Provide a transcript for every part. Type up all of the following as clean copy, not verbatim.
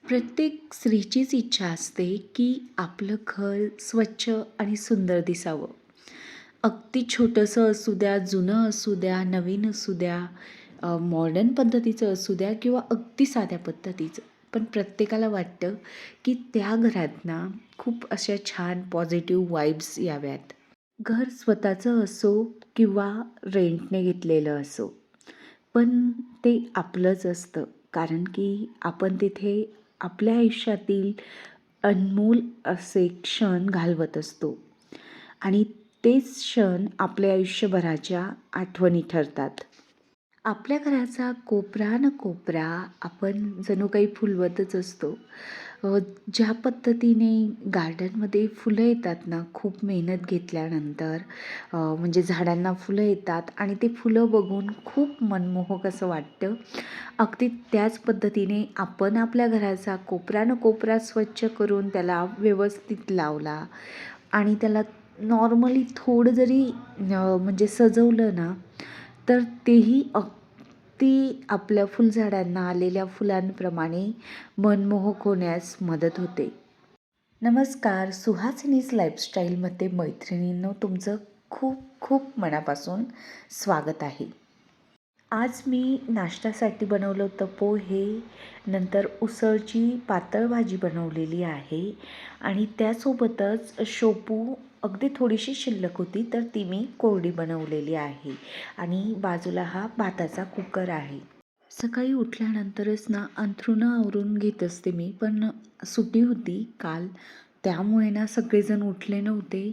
प्रत्येक स्त्रीचीच इच्छा असते की आपलं घर स्वच्छ आणि सुंदर दिसावं. अगदी छोटंसं असू द्या, जुनं असू द्या, नवीन असू द्या, मॉडर्न पद्धतीचं असू द्या किंवा अगदी साध्या पद्धतीचं. पण प्रत्येकाला वाटतं की त्या घरात ना खूप अशा छान पॉझिटिव्ह वाइब्स याव्यात. घर स्वतःचं असो किंवा रेंटने घेतलेलं असो, पण ते आपलंच असतं. कारण की आपण तिथे आपल्या आयुष्यातील अनमोल असे क्षण घालवत असतो आणि तेच क्षण आपल्या आयुष्यभराच्या आठवणी ठरतात. आपल्या घराचा कोपरा न कोपरा आपण जणू काही फुलवतच असतो. ज्या पद्धतीने गार्डनमध्ये फुलं येतात ना, खूप मेहनत घेतल्यानंतर म्हणजे झाडांना फुलं येतात आणि ते फुलं बघून खूप मनमोहक असं वाटतं. अगदी त्याच पद्धतीने आपण आपल्या घराचा कोपरा न कोपरा स्वच्छ करून त्याला व्यवस्थित लावला आणि त्याला नॉर्मली थोडं जरी म्हणजे सजवलं ना, तर तेही अगदी आपल्या फुलझाडांना आलेल्या फुलांप्रमाणे मनमोहक होण्यास मदत होते. नमस्कार, सुहासिनीज लाईफस्टाईलमध्ये मैत्रिणींनो तुमचं खूप खूप मनापासून स्वागत आहे. आज मी नाश्त्यासाठी बनवलं होतं पोहे, नंतर उसळची पातळ भाजी बनवलेली आहे आणि त्यासोबतच शेपू अगदी थोडीशी शिल्लक होती, तर ती मी कोरडी बनवलेली आहे आणि बाजूला हा भाताचा कुकर आहे. सकाळी उठल्यानंतरच ना अंथरुणं आवरून घेत असते मी, पण सुट्टी होती काल, त्यामुळे ना सगळेजण उठले नव्हते.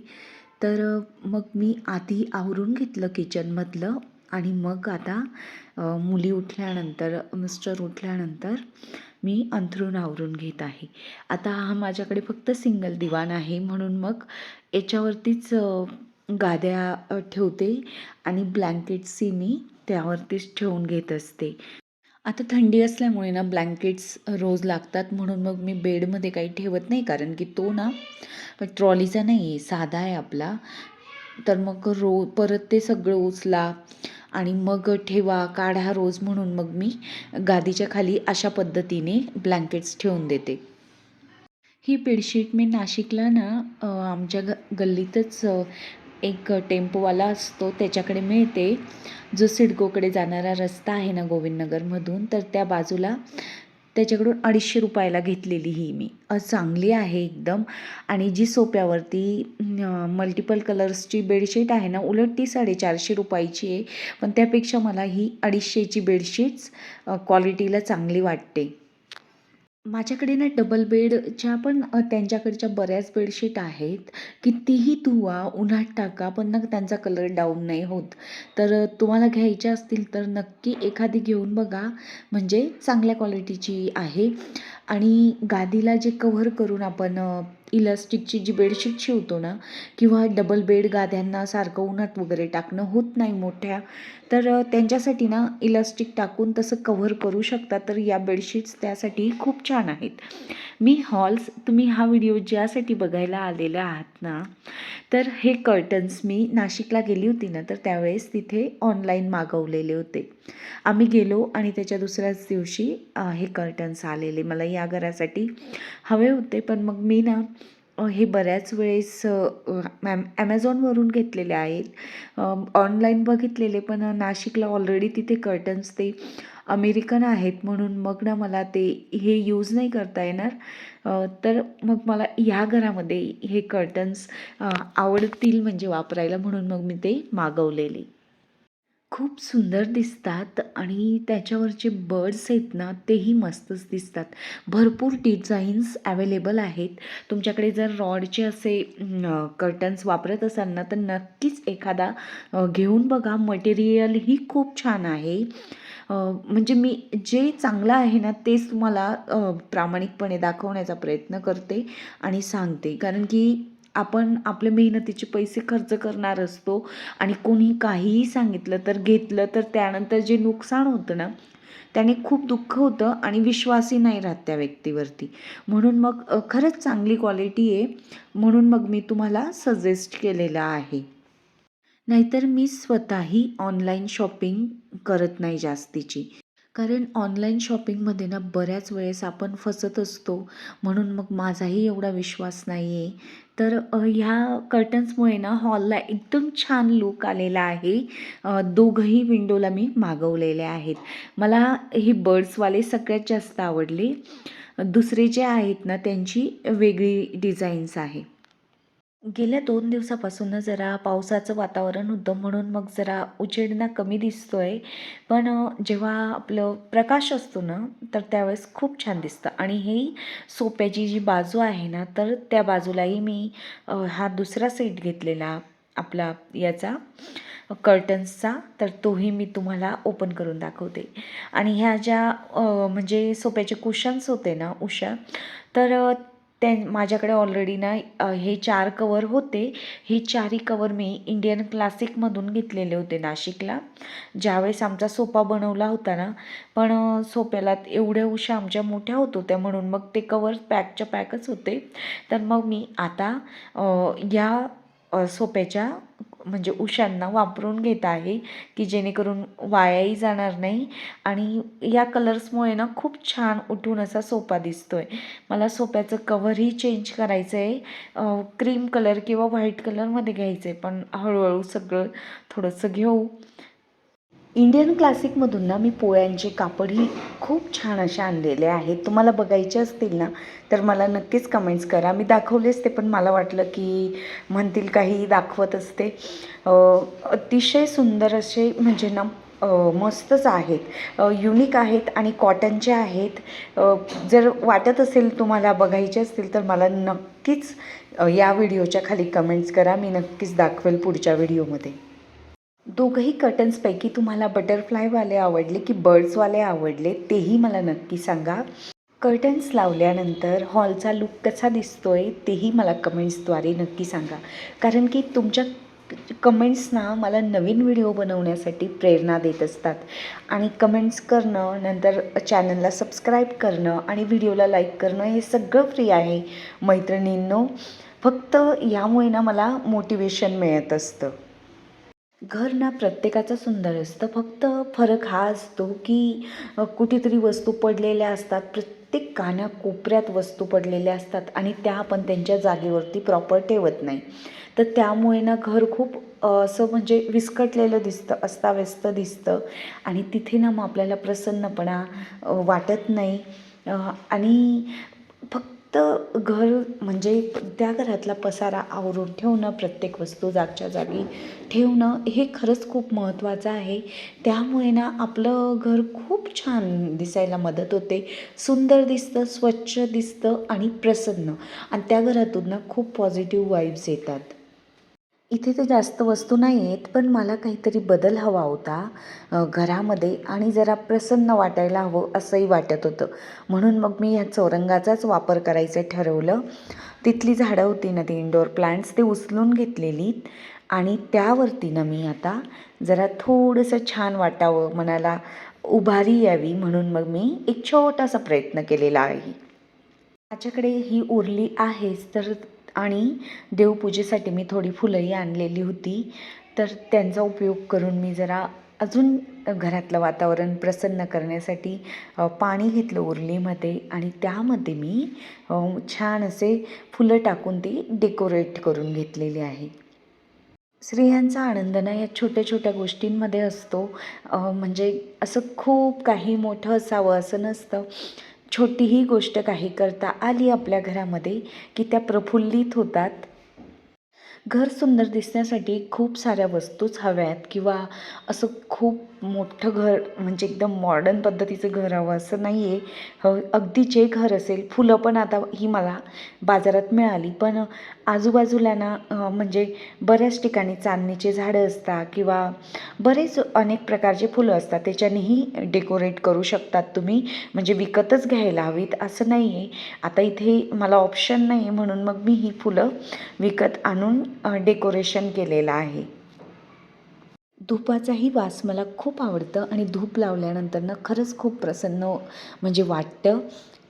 तर मग मी आधी आवरून घेतलं किचनमधलं आणि मग आता मुली उठल्यानंतर, मिस्टर उठल्यानंतर मी अंथरूण आवरून घेत आहे. आता हा माझ्याकडे फक्त सिंगल दिवाण आहे, म्हणून मग याच्यावरतीच गाद्या ठेवते आणि ब्लँकेट्सही मी त्यावरतीच ठेवून घेत असते. आता थंडी असल्यामुळे ना ब्लँकेट्स रोज लागतात, म्हणून मग मी बेडमध्ये काही ठेवत नाही, कारण की तो ना ट्रॉलीचा नाही आहे, साधा आहे आपला. तर मग परत ते सगळं उचला आणि मग ठेवा, काढा रोज, म्हणून मग मी गादीच्या खाली अशा पद्धतीने ब्लँकेट्स ठेवून देते. ही बेडशीट मी नाशिकला ना आमच्या गल्लीतच एक टेम्पोवाला असतो त्याच्याकडे मिळते. जो सिडकोकडे जाणारा रस्ता आहे ना गोविंदनगरमधून, तर त्या बाजूला त्याच्याकडून ₹250ला घेतलेली ही मी. चांगली आहे एकदम. आणि जी सोप्यावरती मल्टिपल कलर्सची बेडशीट आहे ना, उलट ती ₹450ची आहे. पण त्यापेक्षा मला ही 250ची बेडशीट्स क्वालिटीला चांगली वाटते. माझ्याकडे ना डबल बेडच्या पण त्यांच्याकडच्या बऱ्याच बेडशीट आहेत. कितीही धुवा, उन्हात टाका, पण ना त्यांचा कलर डाऊन नाही होत. तर तुम्हाला घ्यायच्या असतील तर नक्की एखादी घेऊन बघा, म्हणजे चांगल्या क्वालिटीची आहे. आणि गादीला जे कव्हर करून आपण इलास्टिकची जी बेडशीट शिवतो ना, किंवा डबल बेड गाद्यांना सारखं उन्हात वगैरे टाकणं होत नाही मोठ्या, तर त्यांच्यासाठी ना इलास्टिक टाकून तसं कव्हर करू शकता. तर या बेडशीट्स त्यासाठी खूप छान आहेत. तुम्ही हा व्हिडिओ ज्यासाठी बघायला आलेला आहात ना, तर हे कर्टन्स मी नाशिकला गेली होती ना, तर त्यावेळेस तिथे ऑनलाईन मागवलेले होते. आम्ही गेलो आणि त्याच्या दुसऱ्याच दिवशी हे कर्टन्स आलेले. मला या घरासाठी हवे होते, पण मग मी ना हे बऱ्याच वेळेस ॲमेझॉनवरून घेतलेले आहेत. ऑनलाईन बघितलेले, पण नाशिकला ऑलरेडी तिथे कर्टन्स ते अमेरिकन आहेत, म्हणून मग ना मला ते हे यूज नाही करता येणार. तर मग मला ह्या घरामध्ये हे कर्टन्स आवडतील म्हणजे वापरायला, म्हणून मग मी ते मागवलेले. खूप सुंदर दिसतात आणि त्याच्यावरचे बर्ड्स आहेत ना, तेही मस्तच दिसतात. भरपूर डिझाईन्स अवेलेबल आहेत. तुमच्याकडे जर रॉडचे असे कर्टन्स वापरत असाल ना, तर नक्कीच एखादा घेऊन बघा. मटेरियलही खूप छान आहे. म्हणजे मी जे चांगलं आहे ना, तेच तुम्हाला प्रामाणिकपणे दाखवण्याचा प्रयत्न करते आणि सांगते. कारण की आपण आपल्या मेहनतीचे पैसे खर्च करणार असतो आणि कोणी काहीही सांगितलं तर घेतलं, तर त्यानंतर जे नुकसान होतं ना, त्याने खूप दुःख होतं आणि विश्वासही नाही राहत त्या व्यक्तीवरती. म्हणून मग खरंच चांगली क्वालिटी आहे, म्हणून मग मी तुम्हाला सजेस्ट केलेलं आहे. नाहीतर मी स्वतःही ऑनलाईन शॉपिंग करत नाही जास्तीची. कारण ऑनलाईन शॉपिंगमध्ये ना बऱ्याच वेळेस आपण फसत असतो, म्हणून मग माझाही एवढा विश्वास नाही आहे. तर ह्या कर्टन्समुळे ना हॉलला एकदम छान लूक आलेला आहे. दोघंही विंडोला मी मागवलेले आहेत. मला ही बर्ड्सवाले सगळ्यात जास्त आवडले. दुसरे जे आहेत ना त्यांची वेगळी डिझाईन्स आहे. गेल्या 2 दिवसापासून ना जरा पावसाचं वातावरण होतं, म्हणून मग जरा उजेड ना कमी दिसतोय. पण जेव्हा आपलं प्रकाश असतो ना, तर त्यावेळेस खूप छान दिसतं. आणि ही सोप्याची जी बाजू आहे ना, तर त्या बाजूलाही मी हा दुसरा सेट घेतलेला आपला याचा कर्टन्सचा, तर तोही मी तुम्हाला ओपन करून दाखवते. आणि ह्या ज्या म्हणजे सोप्याचे कुशन्स होते ना उषा, तर माझ्याकडे ऑलरेडी ना हे 4 कवर होते. हे 4ही कवर मी इंडियन क्लासिकमधून घेतलेले होते नाशिकला. ज्यावेळेस आमचा सोफा बनवला होता ना, पण सोफ्याला एवढ्या उशा आमच्या मोठ्या होत होत्या, म्हणून मग ते कवर पॅकच्या पॅकच होते. तर मग मी आता या सोफ्याच्या म्हणजे उशांना वापरून घेत आहे, की जेणेकरून वायाही जाणार नाही. आणि या कलर्समुळे ना खूप छान उठून असा सोफा दिसतोय. मला सोफ्याचं कव्हरही चेंज करायचं आहे. क्रीम कलर किंवा व्हाईट कलरमध्ये घ्यायचं आहे, पण हळूहळू सगळं थोडंसं घेऊ. इंडियन क्लासिकमधून ना मी पोळ्यांचे कापडही खूप छान असे आणलेले आहेत. तुम्हाला बघायचे असतील ना, तर मला नक्कीच कमेंट्स करा. मी दाखवलेच ते, पण मला वाटलं की म्हणतील काही दाखवत असते. अतिशय सुंदर असे म्हणजे ना मस्तच आहेत, युनिक आहेत आणि कॉटनचे आहेत. जर वाटत असेल तुम्हाला बघायचे असतील तर मला नक्कीच या व्हिडिओच्या खाली कमेंट्स करा. मी नक्कीच दाखवेल पुढच्या व्हिडिओमध्ये. दोघंही कर्टन्सपैकी तुम्हाला बटरफ्लायवाले आवडले की बर्ड्सवाले आवडले तेही मला नक्की सांगा. कर्टन्स लावल्यानंतर हॉलचा लूक कसा दिसतोय तेही मला कमेंट्सद्वारे नक्की सांगा. कारण की तुमच्या कमेंट्स ना मला नवीन व्हिडिओ बनवण्यासाठी प्रेरणा देत असतात. आणि कमेंट्स करणं, नंतर चॅनलला सबस्क्राईब करणं आणि व्हिडिओला लाईक करणं हे सगळं फ्री आहे मैत्रिणींनो. फक्त यामुळे ना मला मोटिवेशन मिळत असतं. घर ना प्रत्येकाचं सुंदर असतं, फक्त फरक हा असतो की कुठेतरी वस्तू पडलेल्या असतात. प्रत्येक कानाकोपऱ्यात वस्तू पडलेल्या असतात आणि त्या आपण त्यांच्या जागेवरती प्रॉपर ठेवत नाही. तर त्यामुळे ना घर खूप असं म्हणजे विस्कटलेलं दिसतं, अस्ताव्यस्त दिसतं. आणि तिथे ना मग आपल्याला प्रसन्नपणा वाटत नाही. आणि फक्त घर म्हणजे त्या घरातला पसारा आवरून ठेवणं, प्रत्येक वस्तू जागच्या जागी ठेवणं हे खरंच खूप महत्त्वाचं आहे. त्यामुळे ना आपलं घर खूप छान दिसायला मदत होते, सुंदर दिसतं, स्वच्छ दिसतं आणि प्रसन्न. आणि त्या घरातून ना खूप पॉझिटिव्ह वाईब्स येतात. इथे तर जास्त वस्तू नाही आहेत, पण मला काहीतरी बदल हवा होता घरामध्ये आणि जरा प्रसन्न वाटायला हवं असंही वाटत होतं. म्हणून मग मी ह्या चौरंगाचाच वापर करायचं ठरवलं. तिथली झाडं होती ना ती इंडोर प्लांट्स ते उचलून घेतलेली आणि त्यावरती ना मी आता जरा थोडंसं छान वाटावं, मनाला उभारी यावी म्हणून मग मी एक छोटासा प्रयत्न केलेला आहे. माझ्याकडे ही उरली आहेच तर. आणि देवपूजेसाठी मी थोडी फुलंही आणलेली होती, तर त्यांचा उपयोग करून मी जरा अजून घरातलं वातावरण प्रसन्न करण्यासाठी पाणी घेतलं उरलीमध्ये आणि त्यामध्ये मी छान असे फुलं टाकून ती डेकोरेट करून घेतलेली आहे. स्त्रियांचा आनंद ना या छोट्या छोट्या गोष्टींमध्ये असतो. म्हणजे असं खूप काही मोठं असावं असं नसतं. छोटीही गोष्ट काही करता आली आपल्या घरामध्ये की त्या प्रफुल्लित होतात. घर सुंदर दिसण्यासाठी खूप साऱ्या वस्तूच हव्यात किंवा असं खूप मोठं घर म्हणजे एकदम मॉडर्न पद्धतीचं घर हवं असं नाही आहे. अगदी जे घर असेल, फुलं पण आता ही मला बाजारात मिळाली, पण आजूबाजूला ना म्हणजे बऱ्याच ठिकाणी चांदणीचे झाडं असतात किंवा बरेच अनेक प्रकारचे फुलं असतात, त्याच्यानेही डेकोरेट करू शकतात तुम्ही. म्हणजे विकतच घ्यायला हवीत असं नाही आहे. आता इथे मला ऑप्शन नाही आहे, म्हणून मग मी ही फुलं विकत आणून डेकोरेशन केलेलं आहे. धुपाचाही वास मला खूप आवडतं आणि धूप लावल्यानंतर ना खरंच खूप प्रसन्न म्हणजे वाटतं.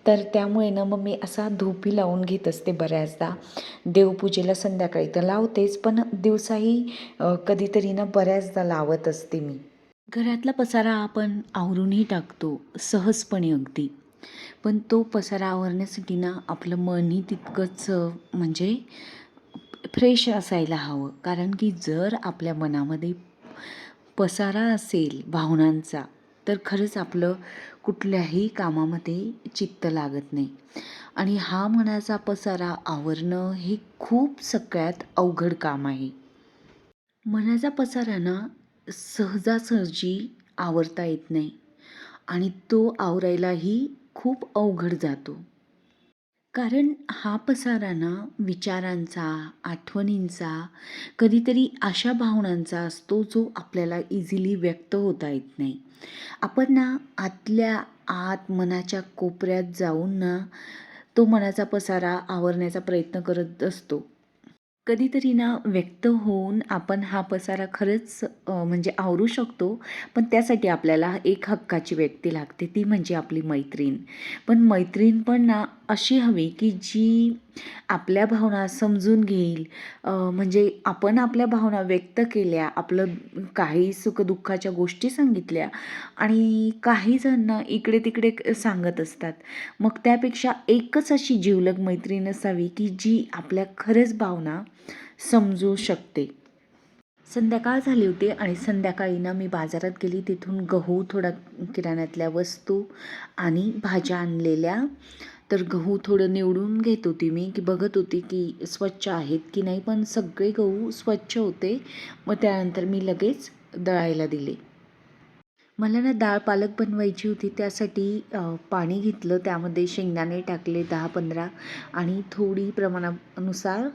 तर त्यामुळे ना मग मी असा धूपही लावून घेत असते बऱ्याचदा. देवपूजेला संध्याकाळी तर लावतेच, पण दिवसाही कधीतरी ना बऱ्याचदा लावत असते मी. घरातला पसारा आपण आवरूनही टाकतो सहजपणे अगदी. पण तो पसारा आवरण्यासाठी ना आपलं मनही तितकंच म्हणजे फ्रेश असायला हवं. कारण की जर आपल्या मनामध्ये पसारा असेल भावनांचा, तर खरंच आपलं कुठल्याही कामामध्ये चित्त लागत नाही. आणि हा मनाचा पसारा आवरणं हे खूप सगळ्यात अवघड काम आहे. मनाचा पसारा ना सहजासहजी आवरता येत नाही आणि तो आवरायलाही खूप अवघड जातो. कारण हा पसारा ना विचारांचा, आठवणींचा, कधीतरी अशा भावनांचा असतो जो आपल्याला इझिली व्यक्त होता येत नाही. आपण ना आतल्या आत मनाच्या कोपऱ्यात जाऊन ना तो मनाचा पसारा आवरण्याचा प्रयत्न करत असतो. कधीतरी ना व्यक्त होऊन आपण हा पसारा खरंच म्हणजे आवरू शकतो. पण त्यासाठी आपल्याला एक हक्काची व्यक्ती लागते, ती म्हणजे आपली मैत्रीण. पण मैत्रीण पण ना अशी हवी की जी आपल्या भावना समजून घेईल. म्हणजे आपण आपल्या भावना व्यक्त केल्या, आपलं काही सुखदुःखाच्या गोष्टी सांगितल्या आणि काही जण ना इकडे तिकडे सांगत असतात. मग त्यापेक्षा एकच अशी जिवलग मैत्रीण असावी की जी आपल्या खरंच भावना समजू शकते. संध्याकाळ झाली होती आणि संध्याकाळी ना मी बाजारात गेली. तिथून गहू, थोडा किराण्यातल्या वस्तू आणि भाज्या आणलेल्या. तर गहू थोडं निवडून घेत होती मी, की बघत होती की स्वच्छ आहेत की नाही. पण सगळे गहू स्वच्छ होते. मग त्यानंतर मी लगेच दळायला दिले. मला ना डाळ पालक बनवायची होती. त्यासाठी पाणी घेतलं, त्यामध्ये शेंगदाणे टाकले 10-15 आणि थोडी प्रमाणानुसार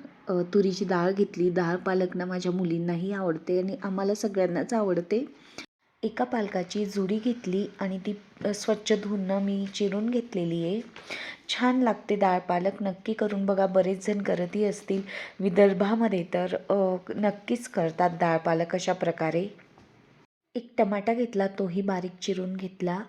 तुरीची डाळ घेतली. डाळ पालक ना माझ्या मुलींनाही आवडते आणि आम्हाला सगळ्यांनाच आवडते. एका पालकाची जुडी घेतली आणि ती स्वच्छ धुवून मी चिरून घेतलेली आहे. छान लागते डाळ पालक, नक्की करून बघा. बरेच जण करतही असतील. विदर्भामध्ये तर नक्कीच करतात डाळ पालक अशा प्रकारे. एक टमाटा घेतला, तोही बारीक चिरून घेतला.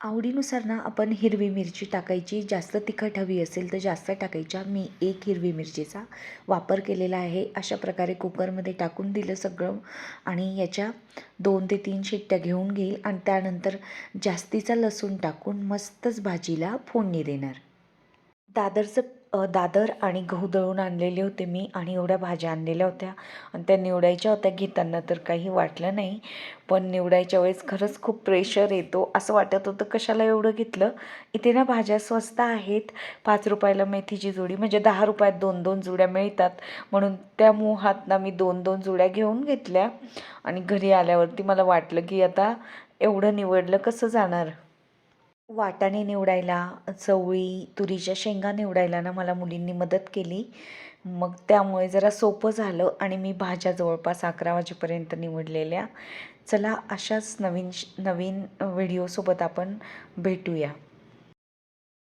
आवडीनुसार ना आपण हिरवी मिरची टाकायची. जास्त तिखट हवी असेल तर जास्त टाकायच्या. मी एक हिरवी मिरचीचा वापर केलेला आहे. अशा प्रकारे कुकरमध्ये टाकून दिलं सगळं आणि याच्या 2 ते 3 शिट्ट्या घेऊन घेईल आणि त्यानंतर जास्तीचा लसूण टाकून मस्तच भाजीला फोडणी देणार. दादर आणि गहू दळून आणलेले होते मी आणि एवढ्या भाज्या आणलेल्या होत्या आणि त्या निवडायच्या होत्या. घेताना तर काही वाटलं नाही, पण निवडायच्या वेळेस खरंच खूप प्रेशर येतो. असं वाटत होतं कशाला एवढं घेतलं. इथे ना भाज्या स्वस्त आहेत. 5 रुपयाला मेथीची जुडी, म्हणजे 10 रुपयात 2-2 जुड्या मिळतात. म्हणून त्या मोहात ना मी 2-2 जुड्या घेऊन घेतल्या आणि घरी आल्यावरती मला वाटलं की आता एवढं निवडलं कसं जाणार. वाटाणे निवडायला, चवळी, तुरीच्या शेंगा निवडायला ना मला मुलींनी मदत केली. मग त्यामुळे जरा सोपं झालं आणि मी भाज्या जवळपास 11 वाजेपर्यंत निवडलेल्या. चला, अशाच नवीन नवीन व्हिडिओसोबत आपण भेटूया.